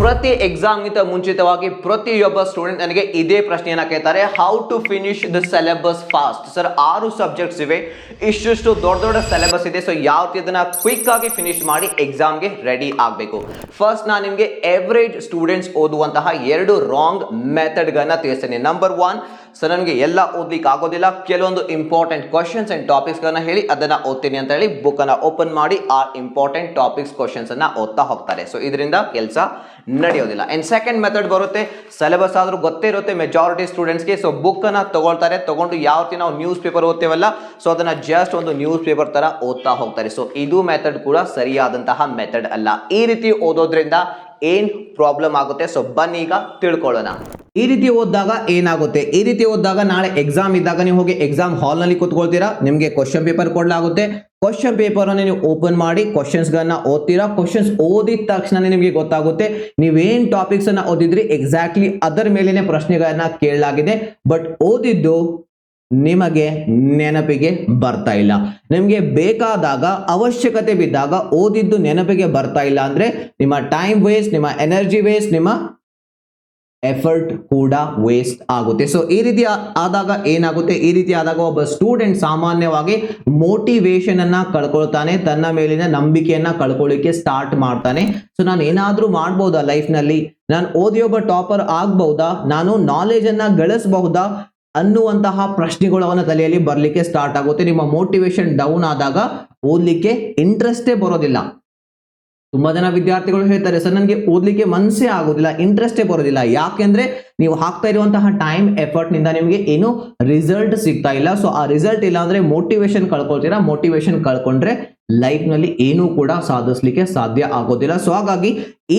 ಪ್ರತಿ ಎಕ್ಸಾಮ್ಗಿಂತ ಮುಂಚಿತವಾಗಿ ಪ್ರತಿಯೊಬ್ಬ ಸ್ಟೂಡೆಂಟ್ ನನಗೆ ಇದೇ ಪ್ರಶ್ನೆಯನ್ನ ಕೇಳ್ತಾರೆ, how to finish the syllabus fast. Sir 6 subjects ಇವೆ, ಇಷ್ಟು ದೊಡ್ಡ ಸಿಲೆಬಸ್ ಇದೆ. ಸೊ ಯಾವ ರೀತಿ ಅದನ್ನ ಕ್ವಿಕ್ ಆಗಿ ಫಿನಿಶ್ ಮಾಡಿ ಎಕ್ಸಾಮ್ಗೆ ರೆಡಿ ಆಗಬೇಕು. ಫಸ್ಟ್ ನಾನು ನಿಮಗೆ ಎವರೇಜ್ ಸ್ಟೂಡೆಂಟ್ಸ್ ಓದುವಂತಹ 2 ರಾಂಗ್ ಮೆಥಡ್ಗಳನ್ನ ತಿಳಿಸ್ತೇನೆ. ನಂಬರ್ 1, ಸರ್ ನನಗೆ ಎಲ್ಲ ಓದ್ಲಿಕ್ಕೆ ಆಗೋದಿಲ್ಲ, ಕೆಲವೊಂದು ಇಂಪಾರ್ಟೆಂಟ್ ಕ್ವಶನ್ಸ್ ಅಂಡ್ ಟಾಪಿಕ್ಸ್ ಗಳನ್ನ ಹೇಳಿ ಅದನ್ನ ಓದ್ತೀನಿ ಅಂತ ಹೇಳಿ ಬುಕ್ ಅನ್ನ ಓಪನ್ ಮಾಡಿ ಆ ಇಂಪಾರ್ಟೆಂಟ್ ಟಾಪಿಕ್ಸ್ ಕ್ವಶನ್ಸ್ ಅನ್ನ ಓದ್ತಾ ಹೋಗ್ತಾರೆ. ಸೊ ಇದರಿಂದ ಕೆಲಸ ನಡೆಯೋದಿಲ್ಲ. ಅಂಡ್ ಸೆಕೆಂಡ್ ಮೆಥಡ್ ಬರುತ್ತೆ, ಸಿಲೆಬಸ್ ಆದ್ರೂ ಗೊತ್ತೇ ಇರುತ್ತೆ ಮೆಜಾರಿಟಿ ಸ್ಟೂಡೆಂಟ್ಸ್ಗೆ. ಸೊ ಬುಕ್ ಅನ್ನ ತಗೊಳ್ತಾರೆ, ತಗೊಂಡು ಯಾವ ರೀತಿ ನಾವು ನ್ಯೂಸ್ ಪೇಪರ್ ಓದ್ತೇವಲ್ಲ, ಸೊ ಅದನ್ನ ಜಸ್ಟ್ ಒಂದು ನ್ಯೂಸ್ ಪೇಪರ್ ತರ ಓದ್ತಾ ಹೋಗ್ತಾರೆ. ಸೊ ಇದು ಮೆಥಡ್ ಕೂಡ ಸರಿಯಾದಂತಹ ಮೆಥಡ್ ಅಲ್ಲ. ಈ ರೀತಿ ಓದೋದ್ರಿಂದ ಏನ್ ಪ್ರಾಬ್ಲಮ್ ಆಗುತ್ತೆ, ಸೊ ಬನ್ನಿ ಈಗ ತಿಳ್ಕೊಳ್ಳೋಣ. ಈ ರೀತಿ ಓದಿದಾಗ ಏನಾಗುತ್ತೆ, ಈ ರೀತಿ ಓದಿದಾಗ ನಾಳೆ ಎಕ್ಸಾಮ್ ಇದ್ದಾಗ ನೀವು ಹೋಗಿ ಎಕ್ಸಾಮ್ ಹಾಲ್ ನಲ್ಲಿ ಕೂತ್ಕೊಳ್ತೀರಾ, ನಿಮಗೆ ಕ್ವಶನ್ ಪೇಪರ್ ಕೊಡಲಾಗುತ್ತೆ. ಕ್ವಶನ್ ಪೇಪರ್ ಅನ್ನು ನೀವು ಓಪನ್ ಮಾಡಿ ಕ್ವಶನ್ಸ್ ಗಳನ್ನ ಓದ್ತೀರಾ. ಕ್ವಶನ್ಸ್ ಓದಿದ ತಕ್ಷಣ ನಿಮಗೆ ಗೊತ್ತಾಗುತ್ತೆ ನೀವೇನ್ ಟಾಪಿಕ್ಸ್ ಅನ್ನ ಓದಿದ್ರಿ ಎಕ್ಸಾಕ್ಟ್ಲಿ ಅದರ ಮೇಲೇನೆ ಪ್ರಶ್ನೆಗಳನ್ನ ಕೇಳಲಾಗಿದೆ. ಬಟ್ ಓದಿದ್ದು ನಿಮಗೆ ನೆನಪಿಗೆ ಬರ್ತಾ ಇಲ್ಲ. ನಿಮಗೆ ಬೇಕಾದಾಗ ಅವಶ್ಯಕತೆ ಬಿದ್ದಾಗ ಓದಿದ್ದು ನೆನಪಿಗೆ ಬರ್ತಾ ಇಲ್ಲ ಅಂದ್ರೆ ನಿಮ್ಮ ಟೈಮ್ ವೇಸ್ಟ್, ನಿಮ್ಮ ಎನರ್ಜಿ ವೇಸ್ಟ್, ನಿಮ್ಮ ಎಫರ್ಟ್ ಕೂಡ ವೇಸ್ಟ್ ಆಗುತ್ತೆ. ಸೊ ಈ ರೀತಿ ಆದಾಗ ಏನಾಗುತ್ತೆ, ಈ ರೀತಿ ಆದಾಗ ಒಬ್ಬ ಸ್ಟೂಡೆಂಟ್ ಸಾಮಾನ್ಯವಾಗಿ ಮೋಟಿವೇಶನ್ ಅನ್ನ ಕಳ್ಕೊಳ್ತಾನೆ, ತನ್ನ ಮೇಲಿನ ನಂಬಿಕೆಯನ್ನ ಕಳ್ಕೊಳ್ಳಿಕ್ಕೆ ಸ್ಟಾರ್ಟ್ ಮಾಡ್ತಾನೆ. ಸೊ ನಾನು ಏನಾದ್ರೂ ಮಾಡ್ಬೋದಾ ಲೈಫ್ ನಲ್ಲಿ, ನಾನು ಓದಿ ಒಬ್ಬ ಟಾಪರ್ ಆಗ್ಬಹುದಾ, ನಾನು ನಾಲೆಜ್ ಅನ್ನ ಗಳಿಸಬಹುದಾ ಅನ್ನುವಂತಹ ಪ್ರಶ್ನೆಗಳು ಅವನ ತಲೆಯಲ್ಲಿ ಬರ್ಲಿಕ್ಕೆ ಸ್ಟಾರ್ಟ್ ಆಗುತ್ತೆ. ನಿಮ್ಮ ಮೋಟಿವೇಶನ್ ಡೌನ್ ಆದಾಗ ಓದ್ಲಿಕ್ಕೆ ಇಂಟ್ರೆಸ್ಟೇ ಬರೋದಿಲ್ಲ. ತುಂಬಾ ಜನ ವಿದ್ಯಾರ್ಥಿಗಳು ಹೇಳ್ತಾರೆ, ಸರ್ ನನಗೆ ಓದ್ಲಿಕ್ಕೆ ಮನಸ್ಸೇ ಆಗೋದಿಲ್ಲ, ಇಂಟ್ರೆಸ್ಟೇ ಬರೋದಿಲ್ಲ. ಯಾಕೆಂದ್ರೆ ನೀವು ಹಾಕ್ತಾ ಇರುವಂತಹ ಟೈಮ್ ಎಫರ್ಟ್ ನಿಂದ ನಿಮಗೆ ಏನು ರಿಸಲ್ಟ್ ಸಿಗ್ತಾ ಇಲ್ಲ. ಸೊ ಆ ರಿಸಲ್ಟ್ ಇಲ್ಲ ಅಂದ್ರೆ ಮೋಟಿವೇಶನ್ ಕಳ್ಕೊಳ್ತೀರಾ. ಮೋಟಿವೇಶನ್ ಕಳ್ಕೊಂಡ್ರೆ ಲೈಫ್ ನಲ್ಲಿ ಏನೂ ಕೂಡ ಸಾಧಿಸ್ಲಿಕ್ಕೆ ಸಾಧ್ಯ ಆಗೋದಿಲ್ಲ. ಸೊ ಹಾಗಾಗಿ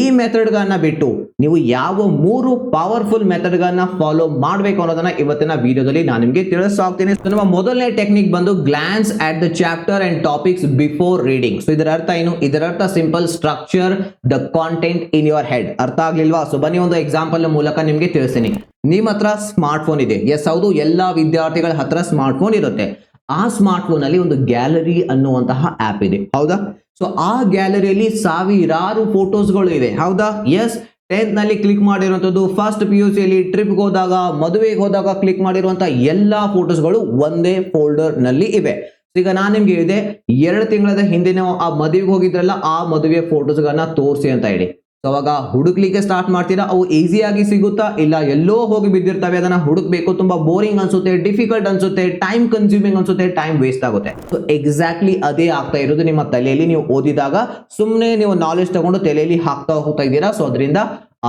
ಈ ಮೆಥಡ್ ಗಳನ್ನ ಬಿಟ್ಟು ನೀವು ಯಾವ 3 ಪವರ್ಫುಲ್ ಮೆಥಡ್ ಗಳನ್ನ ಫಾಲೋ ಮಾಡಬೇಕು ಅನ್ನೋದನ್ನ ಇವತ್ತಿನ ವಿಡಿಯೋದಲ್ಲಿ ನಾನು ನಿಮಗೆ ತಿಳಿಸ್ತೀನಿ. ನಮ್ಮ ಮೊದಲನೇ ಟೆಕ್ನಿಕ್ ಬಂದು glance at the chapter and topics before reading. So ಇದರ ಅರ್ಥ ಏನು? ಇದರ ಅರ್ಥ simple, structure the content in your head. ಅರ್ಥ ಆಗ್ಲಿಲ್ವಾ? ಸೊ ಬನ್ನಿ ಒಂದು ಎಕ್ಸಾಂಪಲ್ ಮೂಲಕ ನಿಮಗೆ ತಿಳಿಸ್ತೀನಿ. ನಿಮ್ಮ ಹತ್ರ ಸ್ಮಾರ್ಟ್ ಫೋನ್ ಇದೆ. ಎಸ್ ಹೌದು, ಎಲ್ಲಾ ವಿದ್ಯಾರ್ಥಿಗಳ ಹತ್ರ ಸ್ಮಾರ್ಟ್ ಫೋನ್ ಇರುತ್ತೆ. ಆ ಸ್ಮಾರ್ಟ್ ಫೋನ್ ಅಲ್ಲಿ ಒಂದು ಗ್ಯಾಲರಿ ಅನ್ನುವಂತಹ ಆಪ್ ಇದೆ, ಹೌದಾ? ಸೊ ಆ ಗ್ಯಾಲರಿಯಲ್ಲಿ ಸಾವಿರಾರು ಫೋಟೋಸ್ಗಳು ಇವೆ, ಹೌದಾ? ಎಸ್, 10th ನಲ್ಲಿ ಕ್ಲಿಕ್ ಮಾಡಿರುವಂತದ್ದು, ಫಸ್ಟ್ PUC ಯಲ್ಲಿ ಟ್ರಿಪ್ಗೆ ಹೋದಾಗ, ಮದುವೆಗೆ ಹೋದಾಗ ಕ್ಲಿಕ್ ಮಾಡಿರುವಂತಹ ಎಲ್ಲಾ ಫೋಟೋಸ್ಗಳು ಒಂದೇ ಫೋಲ್ಡರ್ ನಲ್ಲಿ ಇವೆ. ಈಗ ನಾನು ನಿಮ್ಗೆ ಹೇಳಿದೆ 2 ತಿಂಗಳ ಹಿಂದೆ ನಾವು ಆ ಮದುವೆಗೆ ಹೋಗಿದ್ರಲ್ಲ, ಆ ಮದುವೆ ಫೋಟೋಸ್ ಗಳನ್ನ ತೋರಿಸಿ ಅಂತ ಹೇಳಿ. ಸೊ ಅವಾಗ ಹುಡುಕ್ಲಿಕ್ಕೆ ಸ್ಟಾರ್ಟ್ ಮಾಡ್ತೀರಾ. ಅವು ಈಸಿಯಾಗಿ ಸಿಗುತ್ತಾ? ಇಲ್ಲ, ಎಲ್ಲೋ ಹೋಗಿ ಬಿದ್ದಿರ್ತವೆ. ಅದನ್ನ ಹುಡುಕ್ಬೇಕು, ತುಂಬಾ ಬೋರಿಂಗ್ ಅನ್ಸುತ್ತೆ, ಡಿಫಿಕಲ್ಟ್ ಅನ್ಸುತ್ತೆ, ಟೈಮ್ ಕನ್ಸ್ಯೂಮಿಂಗ್ ಅನ್ಸುತ್ತೆ, ಟೈಮ್ ವೇಸ್ಟ್ ಆಗುತ್ತೆ. ಸೊ ಎಕ್ಸಾಕ್ಟ್ಲಿ ಅದೇ ಆಗ್ತಾ ಇರೋದು ನಿಮ್ಮ ತಲೆಯಲ್ಲಿ. ನೀವು ಓದಿದಾಗ ಸುಮ್ಮನೆ ನೀವು ನಾಲೆಜ್ ತಗೊಂಡು ತಲೆಯಲ್ಲಿ ಹಾಕ್ತಾ ಹೋಗ್ತಾ ಇದ್ದೀರಾ. ಸೊ ಅದರಿಂದ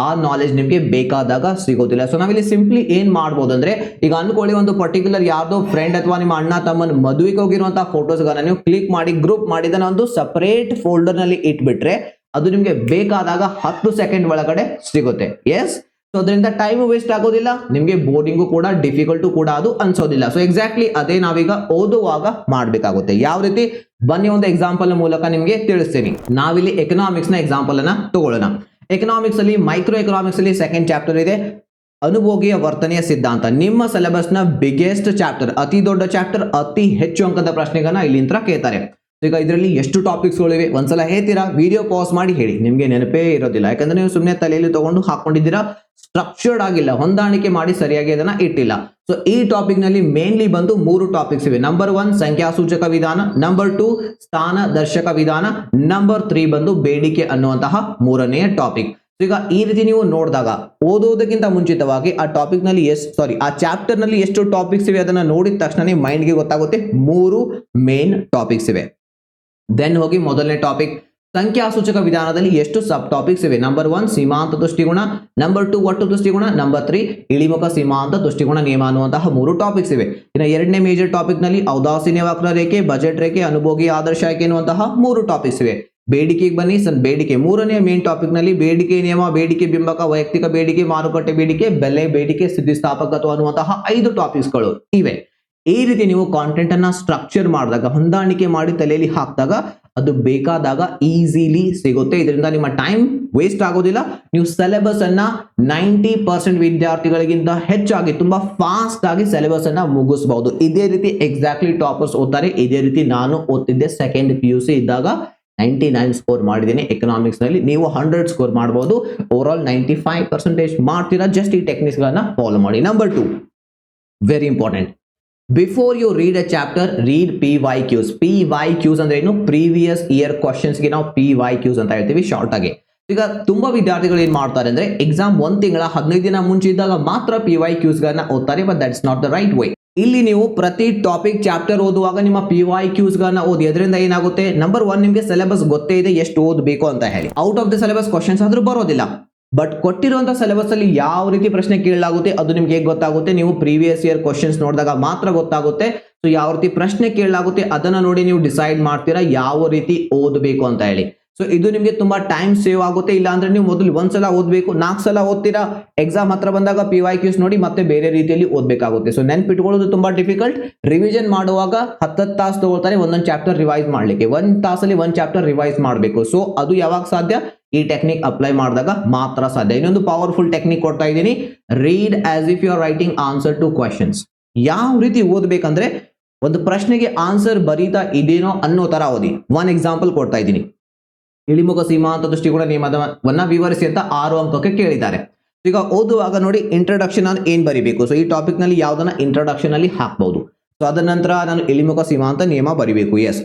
ಆ ನಾಲೆಜ್ ನಿಮಗೆ ಬೇಕಾದಾಗ ಸಿಗೋದಿಲ್ಲ. ಸೊ ನಾವಿಲ್ಲಿ ಸಿಂಪ್ಲಿ ಏನ್ ಮಾಡ್ಬೋದು ಅಂದ್ರೆ, ಈಗ ಅನ್ಕೊಳ್ಳಿ ಒಂದು ಪರ್ಟಿಕ್ಯುಲರ್ ಯಾವ್ದೋ ಫ್ರೆಂಡ್ ಅಥವಾ ನಿಮ್ಮ ಅಣ್ಣ ತಮ್ಮನ ಮದುವೆಗೆ ಹೋಗಿರುವಂತಹ ಫೋಟೋಸ್ ಗಳನ್ನ ನೀವು ಕ್ಲಿಕ್ ಮಾಡಿ ಗ್ರೂಪ್ ಮಾಡಿ ಇದನ್ನ ಒಂದು ಸಪರೇಟ್ ಫೋಲ್ಡರ್ ನಲ್ಲಿ ಇಟ್ಬಿಟ್ರೆ ಅದು ನಿಮ್ಗೆ ಬೇಕಾದಾಗ 10 ಸೆಕೆಂಡ್ ಒಳಗಡೆ ಸಿಗುತ್ತೆ. ಎಸ್, ಸೊ ಅದರಿಂದ ಟೈಮ್ ವೇಸ್ಟ್ ಆಗೋದಿಲ್ಲ, ನಿಮ್ಗೆ ಬೋರ್ಡಿಂಗು ಕೂಡ ಡಿಫಿಕಲ್ಟು ಕೂಡ ಅದು ಅನ್ಸೋದಿಲ್ಲ. ಸೊ ಎಕ್ಸಾಕ್ಟ್ಲಿ ಅದೇ ನಾವೀಗ ಓದುವಾಗ ಮಾಡ್ಬೇಕಾಗುತ್ತೆ. ಯಾವ ರೀತಿ? ಬನ್ನಿ ಒಂದು ಎಕ್ಸಾಂಪಲ್ ಮೂಲಕ ನಿಮ್ಗೆ ತಿಳಿಸ್ತೀನಿ. ನಾವಿಲ್ಲಿ ಎಕನಾಮಿಕ್ಸ್ ನ ಎಕ್ಸಾಂಪಲ್ ಅನ್ನ ತಗೊಳ್ಳೋಣ. ಎಕನಾಮಿಕ್ಸ್ ಅಲ್ಲಿ ಮೈಕ್ರೋ ಎಕನಾಮಿಕ್ಸ್ ಅಲ್ಲಿ ಸೆಕೆಂಡ್ ಚಾಪ್ಟರ್ ಇದೆ, ಅನುಭೋಗಿಯ ವರ್ತನೆಯ ಸಿದ್ಧಾಂತ. ನಿಮ್ಮ ಸಿಲೆಬಸ್ ನ ಬಿಗ್ಗೆಸ್ಟ್ ಚಾಪ್ಟರ್, ಅತಿ ದೊಡ್ಡ ಚಾಪ್ಟರ್, ಅತಿ ಹೆಚ್ಚು ಅಂಕದ ಪ್ರಶ್ನೆಗಳನ್ನ ಇಲ್ಲಿಂದ ಕೇಳ್ತಾರೆ. ಈಗ ಇದರಲ್ಲಿ ಎಷ್ಟು ಟಾಪಿಕ್ಸ್ ಗಳಿವೆ ಒಂದ್ಸಲ ಹೇಳ್ತೀರಾ, ವಿಡಿಯೋ ಪಾಸ್ ಮಾಡಿ ಹೇಳಿ, ನಿಮ್ಗೆ ನೆನಪೇ ಇರೋದಿಲ್ಲ. ಯಾಕಂದ್ರೆ ನೀವು ಸುಮ್ಮನೆ ತಲೆಯಲ್ಲಿ ತಗೊಂಡು ಹಾಕೊಂಡಿದ್ದೀರಾ, ಸ್ಟ್ರಕ್ಚರ್ಡ್ ಆಗಿಲ್ಲ, ಹೊಂದಾಣಿಕೆ ಮಾಡಿ ಸರಿಯಾಗಿ ಅದನ್ನ ಇಟ್ಟಿಲ್ಲ. ಸೊ ಈ ಟಾಪಿಕ್ ನಲ್ಲಿ ಮೇನ್ಲಿ ಬಂದು 3 ಟಾಪಿಕ್ಸ್ ಇವೆ. ನಂಬರ್ 1 ಸಂಖ್ಯಾಸೂಚಕ ವಿಧಾನ, ನಂಬರ್ 2 ಸ್ಥಾನ ದರ್ಶಕ ವಿಧಾನ, ನಂಬರ್ 3 ಬಂದು ಬೇಡಿಕೆ ಅನ್ನುವಂತಹ 3ನೇ ಟಾಪಿಕ್. ಈಗ ಈ ರೀತಿ ನೀವು ನೋಡಿದಾಗ ಓದೋದಕ್ಕಿಂತ ಮುಂಚಿತವಾಗಿ ಆ ಟಾಪಿಕ್ ನಲ್ಲಿ ಆ ಚಾಪ್ಟರ್ ನಲ್ಲಿ ಎಷ್ಟು ಟಾಪಿಕ್ಸ್ ಇವೆ ಅದನ್ನ ನೋಡಿದ ತಕ್ಷಣ ಮೈಂಡ್ಗೆ ಗೊತ್ತಾಗುತ್ತೆ 3 ಮೇನ್ ಟಾಪಿಕ್ಸ್ ಇವೆ. ದೆನ್ ಹೋಗಿ ಮೊದಲನೇ ಟಾಪಿಕ್, ಸಂಖ್ಯಾಸೂಚಕ ವಿಧಾನದಲ್ಲಿ ಎಷ್ಟು ಸಬ್ ಟಾಪಿಕ್ಸ್ ಇವೆ. ನಂಬರ್ 1 ಸೀಮಾಂತ ದೃಷ್ಟಿಗುಣ, ನಂಬರ್ 2 ಒಟ್ಟು ದೃಷ್ಟಿಗುಣ, ನಂಬರ್ 3 ಇಳಿಮುಖ ಸೀಮಾಂತ ದೃಷ್ಟಿಗುಣ ನಿಯಮ ಅನ್ನುವಂತಹ 3 ಟಾಪಿಕ್ಸ್ ಇವೆ. ಇನ್ನು ಎರಡನೇ ಮೇಜರ್ ಟಾಪಿಕ್ ನಲ್ಲಿ ಔದಾಸೀನ್ಯ ವಕ್ರರೇಖೆ, ಬಜೆಟ್ ರೇಖೆ, ಅನುಭೋಗಿ ಆದರ್ಶ ಆಯ್ಕೆ ಎನ್ನುವಂತಹ 3 ಟಾಪಿಕ್ಸ್ ಇವೆ. ಬೇಡಿಕೆಗೆ ಬನ್ನಿ. ಬೇಡಿಕೆ 3ನೇ ಮೇನ್ ಟಾಪಿಕ್ ನಲ್ಲಿ ಬೇಡಿಕೆ ನಿಯಮ, ಬೇಡಿಕೆ ಬಿಂಬಕ, ವೈಯಕ್ತಿಕ ಬೇಡಿಕೆ, ಮಾರುಕಟ್ಟೆ ಬೇಡಿಕೆ, ಬೆಲೆ ಬೇಡಿಕೆ, ಸ್ಥಿತಿಸ್ಥಾಪಕತ್ವ ಅನ್ನುವಂತಹ 5 ಟಾಪಿಕ್ಸ್ ಗಳು ಇವೆ. ಈ ರೀತಿ ನೀವು ಕಾಂಟೆಂಟ್ ಅನ್ನ ಸ್ಟ್ರಕ್ಚರ್ ಮಾಡಿದಾಗ, ಹೊಂದಾಣಿಕೆ ಮಾಡಿ ತಲೆಯಲ್ಲಿ ಹಾಕಿದಾಗ ಅದು ಬೇಕಾದಾಗ ಈಸಿಲಿ ಸಿಗುತ್ತೆ. ಇದರಿಂದ ನಿಮ್ಮ ಟೈಮ್ ವೇಸ್ಟ್ ಆಗೋದಿಲ್ಲ. ನೀವು ಸಿಲೆಬಸ್ ಅನ್ನ 90% ವಿದ್ಯಾರ್ಥಿಗಳಿಗಿಂತ ಹೆಚ್ಚಾಗಿ ತುಂಬಾ ಫಾಸ್ಟ್ ಆಗಿ ಸಿಲೆಬಸ್ ಅನ್ನ ಮುಗಿಸಬಹುದು. ಇದೇ ರೀತಿ ಎಕ್ಸಾಕ್ಟ್ಲಿ ಟಾಪರ್ಸ್ ಓದ್ತಾರೆ. ಇದೇ ರೀತಿ ನಾನು ಓದ್ತಿದ್ದೆ ಸೆಕೆಂಡ್ PUC ಇದ್ದಾಗ. 99 ಸ್ಕೋರ್ ಮಾಡಿದ್ದೀನಿ ಎಕನಾಮಿಕ್ಸ್ ನಲ್ಲಿ, ನೀವು 100 ಸ್ಕೋರ್ ಮಾಡಬಹುದು. ಓವರ್ ಆಲ್ 95% ಮಾಡ್ತೀರಾ. ಜಸ್ಟ್ ಈ ಟೆಕ್ನಿಕ್ಸ್ ಗಳನ್ನ ಫಾಲೋ ಮಾಡಿ. Number 2, very important. Before you read a chapter, read PYQs. PYQs ಅಂದ್ರೆ ಏನು? ಪ್ರೀವಿಯಸ್ ಇಯರ್ ಕ್ವಶನ್ಸ್ ಗೆ ನಾವು PYQs ಅಂತ ಹೇಳ್ತೀವಿ ಶಾರ್ಟ್ ಆಗಿ. ಈಗ ತುಂಬಾ ವಿದ್ಯಾರ್ಥಿಗಳು ಏನ್ ಮಾಡ್ತಾರೆ ಅಂದ್ರೆ ಎಕ್ಸಾಮ್ 1 ತಿಂಗಳ 15 ದಿನ ಮುಂಚೆ ಇದ್ದಾಗ ಮಾತ್ರ PYQs ಗಳನ್ನ ಓದ್ತಾರೆ. But that's not the right way. ಇಲ್ಲಿ ನೀವು ಪ್ರತಿ ಟಾಪಿಕ್ ಚಾಪ್ಟರ್ ಓದುವಾಗ ನಿಮ್ಮ PYQs ಗಳನ್ನ ಓದಿ. ಅದರಿಂದ ಏನಾಗುತ್ತೆ, ನಂಬರ್ 1 ನಿಮಗೆ ಸಿಲೆಬಸ್ ಗೊತ್ತೇ ಇದೆ ಎಷ್ಟು ಓದಬೇಕು ಅಂತ ಹೇಳಿ. Out of the syllabus questions ಆದ್ರೂ ಬರೋದಿಲ್ಲ. ಬಟ್ ಕೊಟ್ಟಿರುವಂತಹ ಸಿಲೆಬಸ್ ಅಲ್ಲಿ ಯಾವ ರೀತಿ ಪ್ರಶ್ನೆ ಕೇಳಲಾಗುತ್ತೆ ಅದು ನಿಮ್ಗೆ ಹೇಗೆ ಗೊತ್ತಾಗುತ್ತೆ? ನೀವು ಪ್ರೀವಿಯಸ್ ಇಯರ್ ಕ್ವಶನ್ಸ್ ನೋಡಿದಾಗ ಮಾತ್ರ ಗೊತ್ತಾಗುತ್ತೆ. ಸೊ ಯಾವ ರೀತಿ ಪ್ರಶ್ನೆ ಕೇಳಲಾಗುತ್ತೆ ಅದನ್ನ ನೋಡಿ ನೀವು ಡಿಸೈಡ್ ಮಾಡ್ತೀರಾ ಯಾವ ರೀತಿ ಓದಬೇಕು ಅಂತ ಹೇಳಿ. ಸೊ ಇದು ನಿಮಗೆ ತುಂಬಾ ಟೈಮ್ ಸೇವ್ ಆಗುತ್ತೆ. ಇಲ್ಲ ಅಂದ್ರೆ ನೀವು ಮೊದಲು ಒಂದ್ಸಲ ಓದಬೇಕು, 4 ಸಲ ಓದ್ತೀರಾ, ಎಕ್ಸಾಮ್ ಹತ್ರ ಬಂದಾಗ PYQs ನೋಡಿ ಮತ್ತೆ ಬೇರೆ ರೀತಿಯಲ್ಲಿ ಓದಬೇಕಾಗುತ್ತೆ. ಸೊ ನೆನ್ಪಿಟ್ಕೊಳ್ಳೋದು ತುಂಬಾ ಡಿಫಿಕಲ್ಟ್. ರಿವಿಷನ್ ಮಾಡುವಾಗ 10 ತಾಸು ತಗೊಳ್ತಾರೆ ಒಂದೊಂದು ಚಾಪ್ಟರ್ ರಿವೈಸ್ ಮಾಡ್ಲಿಕ್ಕೆ. 1 ತಾಸಲ್ಲಿ 1 ಚಾಪ್ಟರ್ ರಿವೈಸ್ ಮಾಡಬೇಕು. ಸೊ ಅದು ಯಾವಾಗ ಸಾಧ್ಯ? ಈ ಟೆಕ್ನಿಕ್ ಅಪ್ಲೈ ಮಾಡಿದಾಗ ಮಾತ್ರ ಸಾಧ್ಯ. ಇನ್ನೊಂದು ಪವರ್ಫುಲ್ ಟೆಕ್ನಿಕ್ ಕೊಡ್ತಾ ಇದ್ದೀನಿ, read as if you are writing answer to questions. ಯಾವ ರೀತಿ ಓದಬೇಕಂದ್ರೆ ಒಂದು ಪ್ರಶ್ನೆಗೆ ಆನ್ಸರ್ ಬರೀತಾ ಇದೇನೋ ಅನ್ನೋ ತರ ಓದಿ. 1 ಎಕ್ಸಾಂಪಲ್ ಕೊಡ್ತಾ ಇದ್ದೀನಿ. ಇಳಿಮುಖ ಸೀಮಾಂತ ದೃಷ್ಟಿಕೋನ ನಿಯಮವನ್ನ ವಿವರಿಸಿ ಅಂತ 6 ಅಂಕಕ್ಕೆ ಕೇಳಿದ್ದಾರೆ. ಈಗ ಓದುವಾಗ ನೋಡಿ ಇಂಟ್ರೊಡಕ್ಷನ್ ಅಲ್ಲಿ ಏನ್ ಬರಿಬೇಕು. ಸೊ ಈ ಟಾಪಿಕ್ ನಲ್ಲಿ ಯಾವ್ದನ್ನ ಇಂಟ್ರೊಡಕ್ಷನ್ ಅಲ್ಲಿ ಹಾಕಬಹುದು. ಸೊ ಅದರ ನಂತರ ನಾನು ಇಳಿಮುಖ ಸೀಮಾಂತ ನಿಯಮ ಬರಿಬೇಕು. ಎಸ್.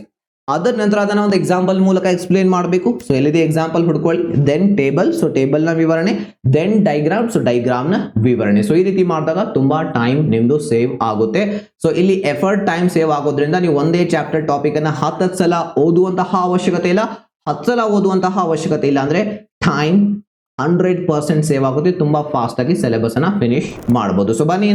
ಅದರ ನಂತರ ಅದನ್ನ ಒಂದು ಎಕ್ಸಾಂಪಲ್ ಮೂಲಕ ಎಕ್ಸ್ಪ್ಲೇನ್ ಮಾಡಬೇಕು. ಸೊ ಎಲ್ಲಿದೆ ಎಕ್ಸಾಂಪಲ್ ಹುಡ್ಕೊಳ್ಳಿ. ದೆನ್ ಟೇಬಲ್, ಸೊ ಟೇಬಲ್ ನ ವಿವರಣೆ. ದೆನ್ ಡೈಗ್ರಾಮ್, ಸೊ ಡೈಗ್ರಾಮ್ ನ ವಿವರಣೆ. ಸೊ ಈ ರೀತಿ ಮಾಡಿದಾಗ ತುಂಬಾ ಟೈಮ್ ನಿಮ್ದು ಸೇವ್ ಆಗುತ್ತೆ. ಸೊ ಇಲ್ಲಿ ಎಫರ್ಟ್ ಟೈಮ್ ಸೇವ್ ಆಗೋದ್ರಿಂದ ನೀವು ಒಂದೇ ಚಾಪ್ಟರ್ ಟಾಪಿಕ್ ಅನ್ನ 10 ಸಲ ಓದುವಂತಹ ಅವಶ್ಯಕತೆ ಇಲ್ಲ. 10 ಸಲ ಓದುವಂತಹ ಅವಶ್ಯಕತೆ ಇಲ್ಲ. ಅಂದ್ರೆ ಟೈಮ್ 100% ಸೇವ್ ಆಗುತ್ತೆ. ತುಂಬಾ ಫಾಸ್ಟ್ ಆಗಿ ಸಿಲೆಬಸ್ ಅನ್ನ ಫಿನಿಶ್ ಮಾಡಬಹುದು. ಸೊ ಬನ್ನಿ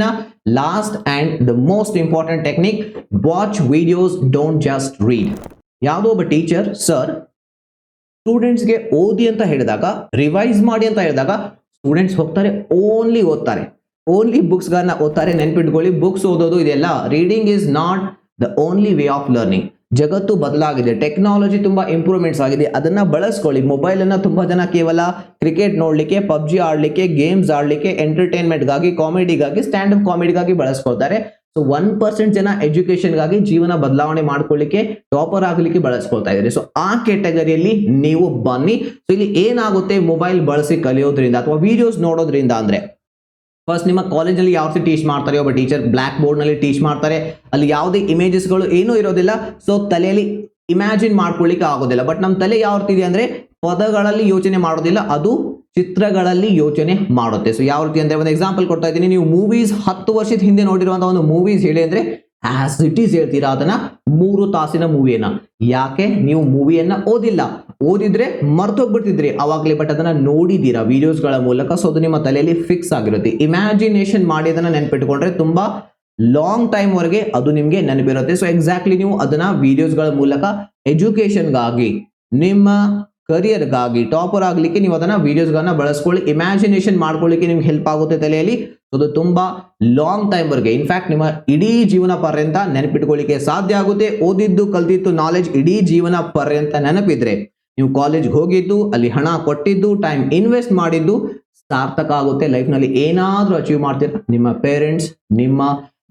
last and the most important technique, watch videos, don't just read. ಯಾವುದೋ ಒಬ್ಬ ಟೀಚರ್ ಸರ್ ಸ್ಟೂಡೆಂಟ್ಸ್ಗೆ ಓದಿ ಅಂತ ಹೇಳಿದಾಗ, ರಿವೈಸ್ ಮಾಡಿ ಅಂತ ಹೇಳಿದಾಗ ಸ್ಟೂಡೆಂಟ್ಸ್ ಹೋಗ್ತಾರೆ, ಓನ್ಲಿ ಓದ್ತಾರೆ, ಓನ್ಲಿ ಬುಕ್ಸ್ ಗಳನ್ನ ಓದ್ತಾರೆ. ನೆನ್ಪಿಟ್ಕೊಳ್ಳಿ, ಬುಕ್ಸ್ ಓದೋದು ಇದೆಲ್ಲ, reading is not the only way of learning. ಜಗತ್ತು ಬದಲಾಗಿದೆ, ಟೆಕ್ನಾಲಜಿ ತುಂಬಾ ಇಂಪ್ರೂವ್ಮೆಂಟ್ಸ್ ಆಗಿದೆ, ಅದನ್ನ ಬಳಸ್ಕೊಳ್ಳಿ. ಮೊಬೈಲ್ ಅನ್ನ ತುಂಬಾ ಜನ ಕೇವಲ ಕ್ರಿಕೆಟ್ ನೋಡ್ಲಿಕ್ಕೆ, ಪಬ್ಜಿ ಆಡ್ಲಿಕ್ಕೆ, ಗೇಮ್ಸ್ ಆಡ್ಲಿಕ್ಕೆ, ಎಂಟರ್ಟೈನ್ಮೆಂಟ್ ಗಾಗಿ, ಕಾಮಿಡಿಗಾಗಿ, ಸ್ಟ್ಯಾಂಡ್ ಅಪ್ ಕಾಮಿಡಿಗಾಗಿ ಬಳಸ್ಕೊಳ್ತಾರೆ. ಸೊ 1% ಜನ ಎಜುಕೇಶನ್ ಗಾಗಿ, ಜೀವನ ಬದಲಾವಣೆ ಮಾಡ್ಕೊಳ್ಳಿಕ್ಕೆ, ಟಾಪರ್ ಆಗ್ಲಿಕ್ಕೆ ಬಳಸ್ಕೊಳ್ತಾ ಇದ್ದಾರೆ. ಸೊ ಆ ಕ್ಯಾಟಗರಿಯಲ್ಲಿ ನೀವು ಬನ್ನಿ. ಸೊ ಇಲ್ಲಿ ಏನಾಗುತ್ತೆ, ಮೊಬೈಲ್ ಬಳಸಿ ಕಲಿಯೋದ್ರಿಂದ ಅಥವಾ ವಿಡಿಯೋಸ್ ನೋಡೋದ್ರಿಂದ ಅಂದ್ರೆ, ಫಸ್ಟ್ ನಿಮ್ಮ ಕಾಲೇಜಲ್ಲಿ ಯಾವ ರೀತಿ ಟೀಚ್ ಮಾಡ್ತಾರೆ, ಒಬ್ಬ ಟೀಚರ್ ಬ್ಲಾಕ್ ಬೋರ್ಡ್ ನಲ್ಲಿ ಟೀಚ್ ಮಾಡ್ತಾರೆ, ಅಲ್ಲಿ ಯಾವುದೇ ಇಮೇಜಸ್ಗಳು ಏನೂ ಇರೋದಿಲ್ಲ. ಸೊ ತಲೆಯಲ್ಲಿ ಇಮ್ಯಾಜಿನ್ ಮಾಡ್ಕೊಳ್ಳಿಕ್ಕೆ ಆಗೋದಿಲ್ಲ. ಬಟ್ ನಮ್ಮ ತಲೆ ಯಾವ ರೀತಿ ಇದೆ ಅಂದ್ರೆ ಪದಗಳಲ್ಲಿ ಯೋಚನೆ ಮಾಡೋದಿಲ್ಲ, ಅದು ಚಿತ್ರಗಳಲ್ಲಿ ಯೋಚನೆ ಮಾಡುತ್ತೆ. ಸೊ ಯಾವ ರೀತಿ ಅಂದ್ರೆ ಒಂದು ಎಕ್ಸಾಂಪಲ್ ಕೊಡ್ತಾ ಇದ್ದೀನಿ. ನೀವು ಮೂವೀಸ್ 10 ವರ್ಷದ ಹಿಂದೆ ನೋಡಿರುವಂತಹ ಒಂದು ಮೂವೀಸ್ ಹೇಳಿ ಅಂದ್ರೆ ಆಸ್ ಇಟ್ ಈಸ್ ಹೇಳ್ತೀರಾ ಅದನ್ನ 3 ತಾಸಿನ ಮೂವಿಯನ್ನ. ಯಾಕೆ? ನೀವು ಮೂವಿಯನ್ನ ಓದಿಲ್ಲ, ಓದಿದ್ರೆ ಮರ್ತೋಗ್ಬಿಡ್ತಿದ್ರಿ ಅವಾಗ್ಲೇ, ಬಟ್ ಅದನ್ನ ನೋಡಿದೀರಾ ವಿಡಿಯೋಸ್ ಗಳ ಮೂಲಕ. ಸೊ ಅದು ನಿಮ್ಮ ತಲೆಯಲ್ಲಿ ಫಿಕ್ಸ್ ಆಗಿರುತ್ತೆ. ಇಮ್ಯಾಜಿನೇಷನ್ ಮಾಡಿ ಅದನ್ನ ನೆನ್ಪಿಟ್ಕೊಂಡ್ರೆ ತುಂಬಾ ಲಾಂಗ್ ಟೈಮ್ ವರೆಗೆ ಅದು ನಿಮ್ಗೆ ನೆನಪಿರುತ್ತೆ. ಸೊ ಎಕ್ಸಾಕ್ಟ್ಲಿ ನೀವು ಅದನ್ನ ವಿಡಿಯೋಸ್ ಗಳ ಮೂಲಕ ಎಜುಕೇಶನ್ಗಾಗಿ, ನಿಮ್ಮ ಕರಿಯರ್ ಗಾಗಿ, ಟಾಪರ್ ಆಗ್ಲಿಕ್ಕೆ ನೀವು ಅದನ್ನ ವಿಡಿಯೋಸ್ ಗಳನ್ನ ಬಳಸ್ಕೊಳ್ಳಿ. ಇಮ್ಯಾಜಿನೇಷನ್ ಮಾಡ್ಕೊಳ್ಳಿಕ್ಕೆ ನಿಮ್ಗೆ ಹೆಲ್ಪ್ ಆಗುತ್ತೆ ತಲೆಯಲ್ಲಿ. ಅದು ತುಂಬಾ ಲಾಂಗ್ ಟೈಮ್ ವರೆಗೆ, ಇನ್ಫ್ಯಾಕ್ಟ್ ನಿಮ್ಮ ಇಡೀ ಜೀವನ ಪರ್ಯಂತ ನೆನಪಿಟ್ಕೊಳ್ಳಿಕ್ಕೆ ಸಾಧ್ಯ ಆಗುತ್ತೆ. ಓದಿದ್ದು ಕಲ್ತಿದ್ದು ನಾಲೆಜ್ ಇಡೀ ಜೀವನ ಪರ್ಯಂತ ನೆನಪಿದ್ರೆ ನೀವು ಕಾಲೇಜ್ಗೆ ಹೋಗಿದ್ದು, ಅಲ್ಲಿ ಹಣ ಕೊಟ್ಟಿದ್ದು, ಟೈಮ್ ಇನ್ವೆಸ್ಟ್ ಮಾಡಿದ್ದು ಸಾರ್ಥಕ ಆಗುತ್ತೆ. ಲೈಫ್ ನಲ್ಲಿ ಏನಾದ್ರೂ ಅಚೀವ್ ಮಾಡ್ತೀರಾ, ನಿಮ್ಮ ಪೇರೆಂಟ್ಸ್ ನಿಮ್ಮ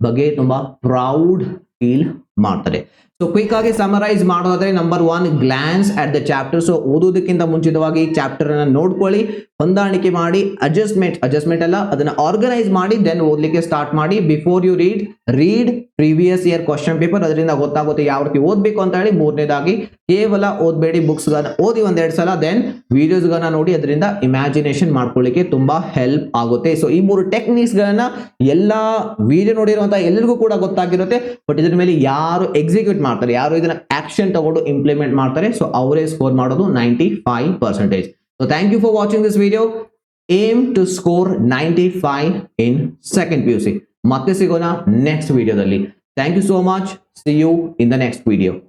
ಬಗ್ಗೆ ತುಂಬಾ ಪ್ರೌಡ್ ಫೀಲ್ ಮಾಡ್ತಾರೆ. ಸೊ ಕ್ವಿಕ್ ಆಗಿ ಸಮರೈಸ್ ಮಾಡೋದಾದ್ರೆ, number 1, glance at the chapter. So ಓದೋದಕ್ಕಿಂತ ಮುಂಚಿತವಾಗಿ ಚಾಪ್ಟರ್ ಅನ್ನ ನೋಡ್ಕೊಳ್ಳಿ, ಹೊಂದಾಣಿಕೆ ಮಾಡಿ, ಅಡ್ಜಸ್ಟ್ಮೆಂಟ್ ಅಲ್ಲ ಅದನ್ನ ಆರ್ಗನೈಸ್ ಮಾಡಿ, ದೆನ್ ಓದ್ಲಿಕ್ಕೆ ಸ್ಟಾರ್ಟ್ ಮಾಡಿ. Before you read previous year question paper, ಅದರಿಂದ ಗೊತ್ತಾಗುತ್ತೆ ಯಾವ ರೀತಿ ಓದ್ಬೇಕು ಅಂತ ಹೇಳಿ. 3ನೇದಾಗಿ ಕೇವಲ ಓದ್ಬೇಡಿ, ಬುಕ್ಸ್ ಗಳನ್ನ ಓದಿ 1-2 ಸಲ, ದೆನ್ ವಿಡಿಯೋಸ್ ಗಳನ್ನ ನೋಡಿ, ಅದರಿಂದ ಇಮ್ಯಾಜಿನೇಷನ್ ಮಾಡ್ಕೊಳ್ಳಿಕ್ಕೆ ತುಂಬಾ ಹೆಲ್ಪ್ ಆಗುತ್ತೆ. ಸೊ ಈ 3 ಟೆಕ್ನಿಕ್ಸ್ ಗಳನ್ನ ಎಲ್ಲಾ ವಿಡಿಯೋ ನೋಡಿರುವಂತಹ ಎಲ್ಲರಿಗೂ ಕೂಡ ಗೊತ್ತಾಗಿರುತ್ತೆ. ಬಟ್ ಇದ್ರ ಮೇಲೆ ಯಾರು ಎಕ್ಸಿಕ್ಯೂಟ್ ಮಾಡ್ತಾರೆ, ಯಾರು ಇದನ್ನ ಆಕ್ಷನ್ ತಗೊಂಡು ಇಂಪ್ಲಿಮೆಂಟ್ ಮಾಡ್ತಾರೆ, ಸೊ ಅವರೇ ಸ್ಕೋರ್ ಮಾಡೋದು 95%. So thank you for watching this video. Aim to score 95 in second PUC. ಮತ್ತೆ ಸಿಗೋಣ ನೆಕ್ಸ್ಟ್ ವಿಡಿಯೋದಲ್ಲಿ. Thank you so much. See you in the next video.